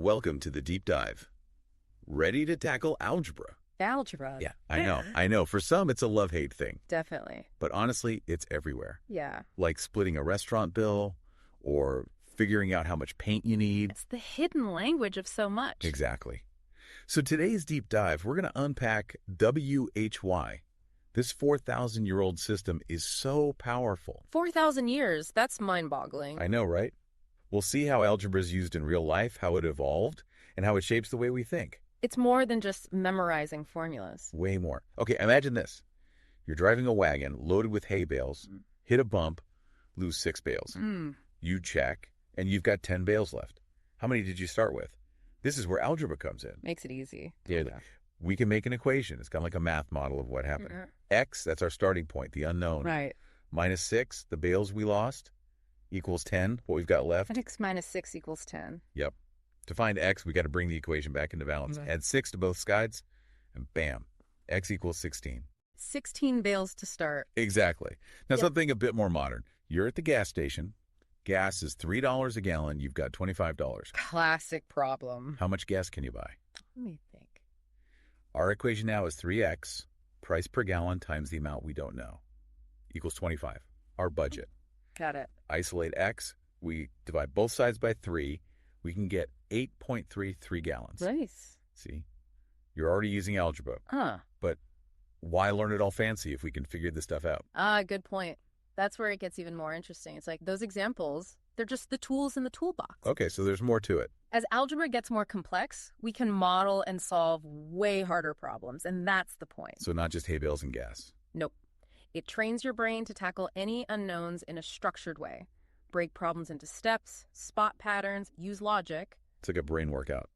Welcome to the deep dive. Ready to tackle algebra? Algebra. Yeah, I know. For some, it's a love-hate thing. Definitely. But honestly, it's everywhere. Yeah. Like splitting a restaurant bill or figuring out how much paint you need. It's the hidden language of so much. Exactly. So today's deep dive, we're going to unpack WHY. This 4,000-year-old system is so powerful. 4,000 years. That's mind-boggling. I know, right? We'll see how algebra is used in real life, how it evolved, and how it shapes the way we think. It's more than just memorizing formulas. Way more. Okay, imagine this. You're driving a wagon loaded with hay bales, hit a bump, lose 6 bales. You check, and you've got 10 bales left. How many did you start with? This is where algebra comes in. Makes it easy. Yeah. We can make an equation. It's kind of like a math model of what happened. X, that's our starting point, the unknown. Right. Minus 6, the bales we lost, equals 10, what we've got left. X minus 6 equals 10. Yep. To find X, we got to bring the equation back into balance. Add 6 to both sides, and bam, X equals 16. 16 bales to start. Exactly. Now, something a bit more modern. You're at the gas station. Gas is $3 a gallon. You've got $25. Classic problem. How much gas can you buy? Let me think. Our equation now is 3X, price per gallon times the amount we don't know, equals 25. Our budget. Got it. Isolate X. We divide both sides by 3. We can get 8.33 gallons. Nice. See? You're already using algebra. But why learn it all fancy if we can figure this stuff out? Good point. That's where it gets even more interesting. It's like those examples, they're just the tools in the toolbox. Okay, so there's more to it. As algebra gets more complex, we can model and solve way harder problems, and that's the point. So not just hay bales and gas. Nope. It trains your brain to tackle any unknowns in a structured way. Break problems into steps, spot patterns, use logic. It's like a brain workout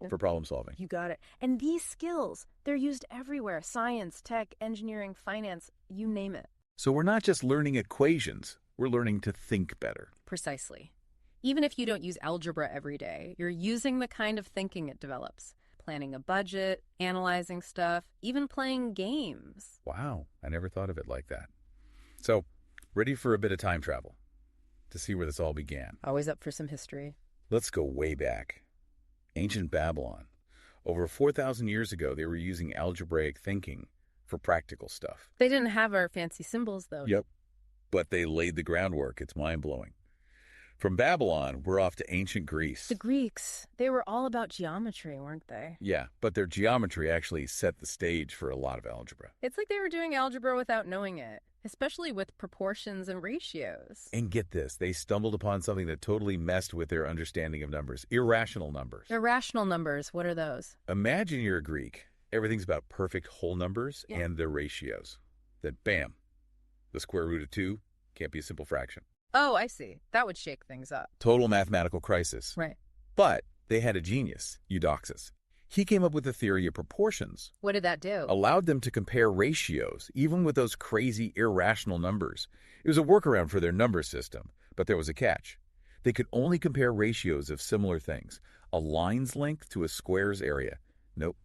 for problem solving. You got it. And these skills, they're used everywhere. Science, tech, engineering, finance, you name it. So we're not just learning equations, we're learning to think better. Precisely. Even if you don't use algebra every day, you're using the kind of thinking it develops. Planning a budget, analyzing stuff, even playing games. Wow, I never thought of it like that. So, ready for a bit of time travel to see where this all began. Always up for some history. Let's go way back. Ancient Babylon. Over 4,000 years ago, they were using algebraic thinking for practical stuff. They didn't have our fancy symbols, though. Yep. But they laid the groundwork. It's mind-blowing. From Babylon, we're off to ancient Greece. The Greeks, they were all about geometry, weren't they? Yeah, but their geometry actually set the stage for a lot of algebra. It's like they were doing algebra without knowing it, especially with proportions and ratios. And get this, they stumbled upon something that totally messed with their understanding of numbers. Irrational numbers. Irrational numbers, what are those? Imagine you're a Greek. Everything's about perfect whole numbers and their ratios. Then bam, the square root of 2 can't be a simple fraction. Oh, I see. That would shake things up. Total mathematical crisis. Right. But they had a genius, Eudoxus. He came up with a theory of proportions. What did that do? Allowed them to compare ratios, even with those crazy irrational numbers. It was a workaround for their number system, but there was a catch. They could only compare ratios of similar things. A line's length to a square's area. Nope.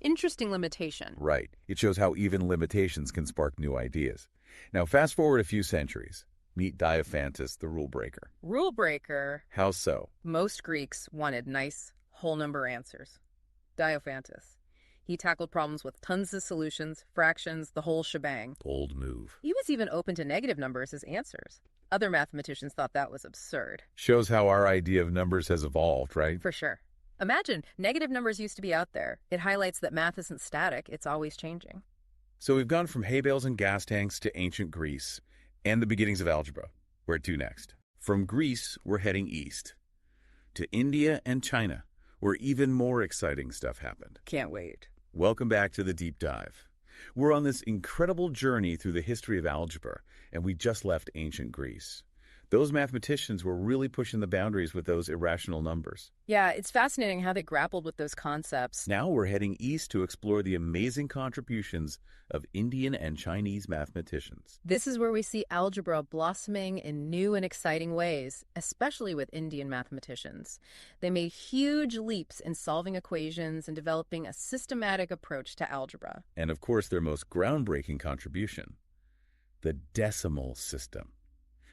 Interesting limitation. Right. It shows how even limitations can spark new ideas. Now, fast forward a few centuries. Meet Diophantus, the rule breaker. Rule breaker? How so? Most Greeks wanted nice, whole number answers. Diophantus. He tackled problems with tons of solutions, fractions, the whole shebang. Bold move. He was even open to negative numbers as answers. Other mathematicians thought that was absurd. Shows how our idea of numbers has evolved, right? For sure. Imagine, negative numbers used to be out there. It highlights that math isn't static, it's always changing. So we've gone from hay bales and gas tanks to ancient Greece and the beginnings of algebra. Where to next? From Greece, we're heading east to India and China, where even more exciting stuff happened. Can't wait. Welcome back to the Deep Dive. We're on this incredible journey through the history of algebra, and we just left ancient Greece. Those mathematicians were really pushing the boundaries with those irrational numbers. Yeah, it's fascinating how they grappled with those concepts. Now we're heading east to explore the amazing contributions of Indian and Chinese mathematicians. This is where we see algebra blossoming in new and exciting ways, especially with Indian mathematicians. They made huge leaps in solving equations and developing a systematic approach to algebra. And of course, their most groundbreaking contribution, the decimal system.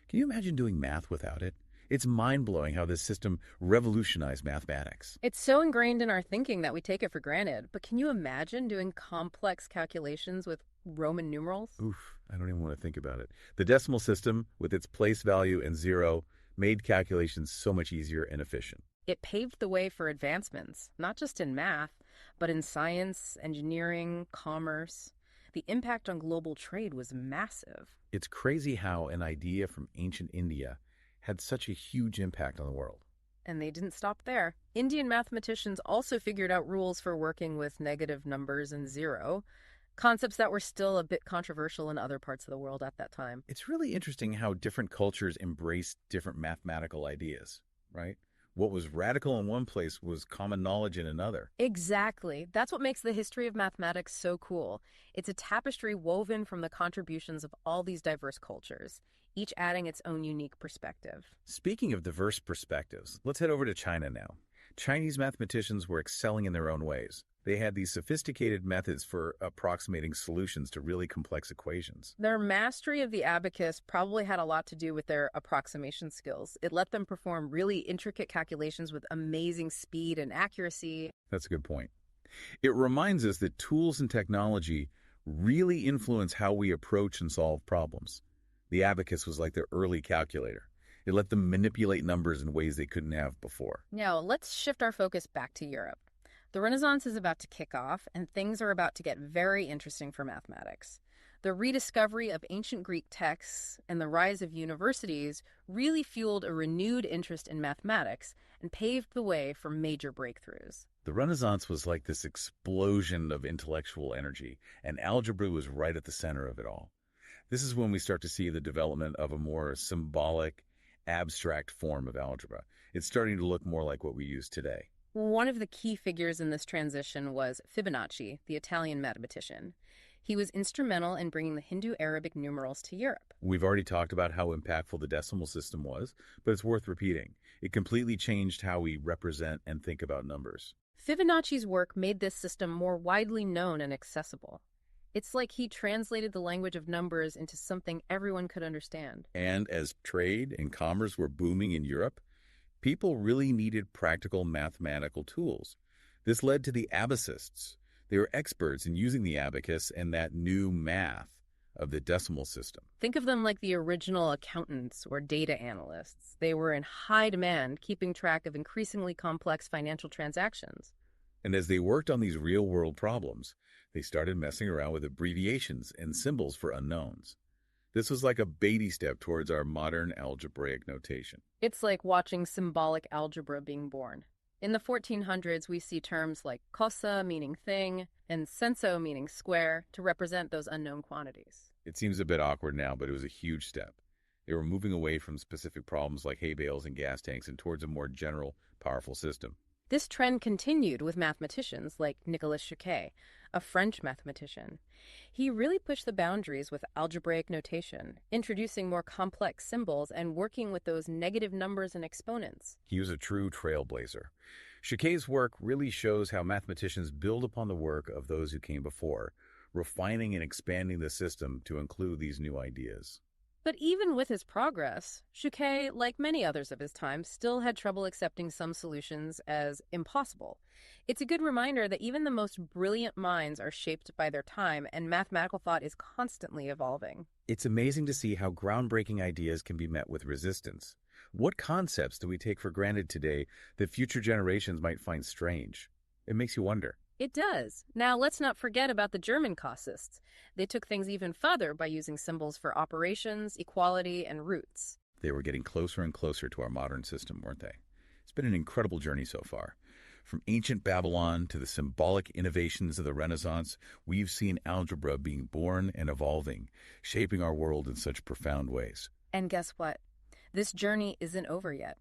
Can you imagine doing math without it? It's mind-blowing how this system revolutionized mathematics. It's so ingrained in our thinking that we take it for granted. But can you imagine doing complex calculations with Roman numerals? Oof, I don't even want to think about it. The decimal system, with its place value and zero, made calculations so much easier and efficient. It paved the way for advancements, not just in math, but in science, engineering, commerce. The impact on global trade was massive. It's crazy how an idea from ancient India had such a huge impact on the world. And they didn't stop there. Indian mathematicians also figured out rules for working with negative numbers and zero, concepts that were still a bit controversial in other parts of the world at that time. It's really interesting how different cultures embraced different mathematical ideas, right? What was radical in one place was common knowledge in another. Exactly. That's what makes the history of mathematics so cool. It's a tapestry woven from the contributions of all these diverse cultures, each adding its own unique perspective. Speaking of diverse perspectives, let's head over to China now. Chinese mathematicians were excelling in their own ways. They had these sophisticated methods for approximating solutions to really complex equations. Their mastery of the abacus probably had a lot to do with their approximation skills. It let them perform really intricate calculations with amazing speed and accuracy. That's a good point. It reminds us that tools and technology really influence how we approach and solve problems. The abacus was like their early calculator. It let them manipulate numbers in ways they couldn't have before. Now, let's shift our focus back to Europe. The Renaissance is about to kick off, and things are about to get very interesting for mathematics. The rediscovery of ancient Greek texts and the rise of universities really fueled a renewed interest in mathematics and paved the way for major breakthroughs. The Renaissance was like this explosion of intellectual energy, and algebra was right at the center of it all. This is when we start to see the development of a more symbolic, abstract form of algebra. It's starting to look more like what we use today. One of the key figures in this transition was Fibonacci, the Italian mathematician. He was instrumental in bringing the Hindu-Arabic numerals to Europe. We've already talked about how impactful the decimal system was, but it's worth repeating. It completely changed how we represent and think about numbers. Fibonacci's work made this system more widely known and accessible. It's like he translated the language of numbers into something everyone could understand. And as trade and commerce were booming in Europe, people really needed practical mathematical tools. This led to the abacicists. They were experts in using the abacus and that new math of the decimal system. Think of them like the original accountants or data analysts. They were in high demand, keeping track of increasingly complex financial transactions. And as they worked on these real-world problems, they started messing around with abbreviations and symbols for unknowns. This was like a baby step towards our modern algebraic notation. It's like watching symbolic algebra being born. In the 1400s, we see terms like cosa, meaning thing, and senso, meaning square, to represent those unknown quantities. It seems a bit awkward now, but it was a huge step. They were moving away from specific problems like hay bales and gas tanks and towards a more general, powerful system. This trend continued with mathematicians like Nicolas Fouquet, a French mathematician. He really pushed the boundaries with algebraic notation, introducing more complex symbols and working with those negative numbers and exponents. He was a true trailblazer. Fouquet's work really shows how mathematicians build upon the work of those who came before, refining and expanding the system to include these new ideas. But even with his progress, Fouquet, like many others of his time, still had trouble accepting some solutions as impossible. It's a good reminder that even the most brilliant minds are shaped by their time, and mathematical thought is constantly evolving. It's amazing to see how groundbreaking ideas can be met with resistance. What concepts do we take for granted today that future generations might find strange? It makes you wonder. It does. Now, let's not forget about the German casuists. They took things even further by using symbols for operations, equality, and roots. They were getting closer and closer to our modern system, weren't they? It's been an incredible journey so far. From ancient Babylon to the symbolic innovations of the Renaissance, we've seen algebra being born and evolving, shaping our world in such profound ways. And guess what? This journey isn't over yet.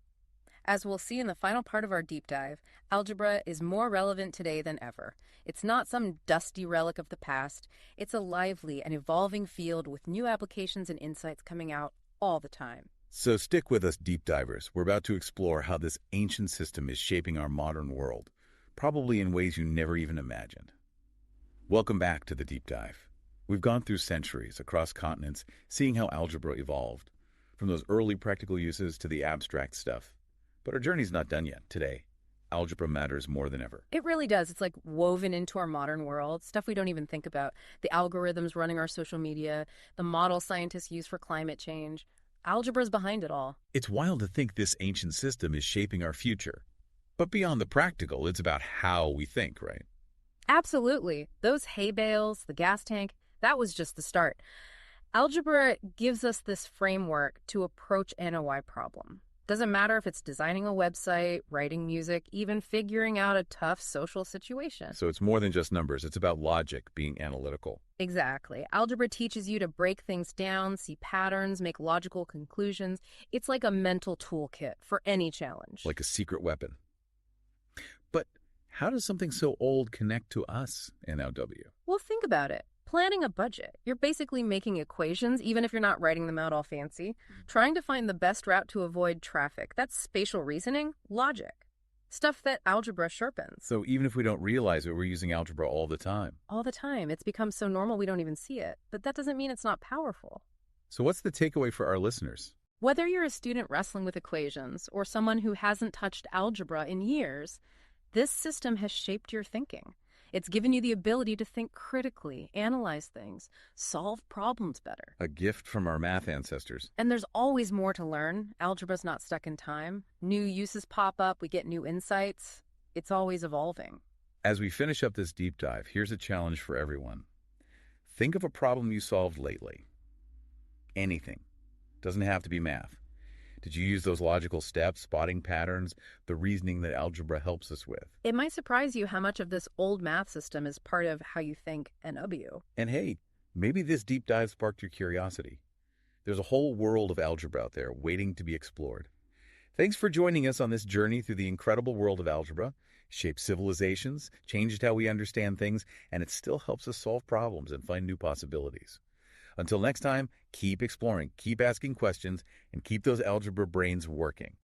As we'll see in the final part of our deep dive, algebra is more relevant today than ever. It's not some dusty relic of the past. It's a lively and evolving field with new applications and insights coming out all the time. So stick with us, deep divers. We're about to explore how this ancient system is shaping our modern world, probably in ways you never even imagined. Welcome back to the deep dive. We've gone through centuries across continents, seeing how algebra evolved. from those early practical uses to the abstract stuff. But our journey's not done yet. Today, algebra matters more than ever. It really does. It's like woven into our modern world, stuff we don't even think about. The algorithms running our social media, the model scientists use for climate change. Algebra's behind it all. It's wild to think this ancient system is shaping our future. But beyond the practical, it's about how we think, right? Absolutely. Those hay bales, the gas tank, that was just the start. Algebra gives us this framework to approach an NOI problem. Doesn't matter if it's designing a website, writing music, even figuring out a tough social situation. So it's more than just numbers. It's about logic, being analytical. Exactly. Algebra teaches you to break things down, see patterns, make logical conclusions. It's like a mental toolkit for any challenge. Like a secret weapon. But how does something so old connect to us in LW? Well, think about it. Planning a budget. You're basically making equations, even if you're not writing them out all fancy. Trying to find the best route to avoid traffic. That's spatial reasoning, logic. Stuff that algebra sharpens. So even if we don't realize it, we're using algebra all the time. All the time. It's become so normal we don't even see it. But that doesn't mean it's not powerful. So what's the takeaway for our listeners? Whether you're a student wrestling with equations or someone who hasn't touched algebra in years, this system has shaped your thinking. It's given you the ability to think critically, analyze things, solve problems better. A gift from our math ancestors. And there's always more to learn. Algebra's not stuck in time. New uses pop up, we get new insights. It's always evolving. As we finish up this deep dive, here's a challenge for everyone. Think of a problem you solved lately. Anything. Doesn't have to be math. Did you use those logical steps, spotting patterns, the reasoning that algebra helps us with? It might surprise you how much of this old math system is part of how you think NW. And hey, maybe this deep dive sparked your curiosity. There's a whole world of algebra out there waiting to be explored. Thanks for joining us on this journey through the incredible world of algebra. It shaped civilizations, changed how we understand things, and it still helps us solve problems and find new possibilities. Until next time, keep exploring, keep asking questions, and keep those algebra brains working.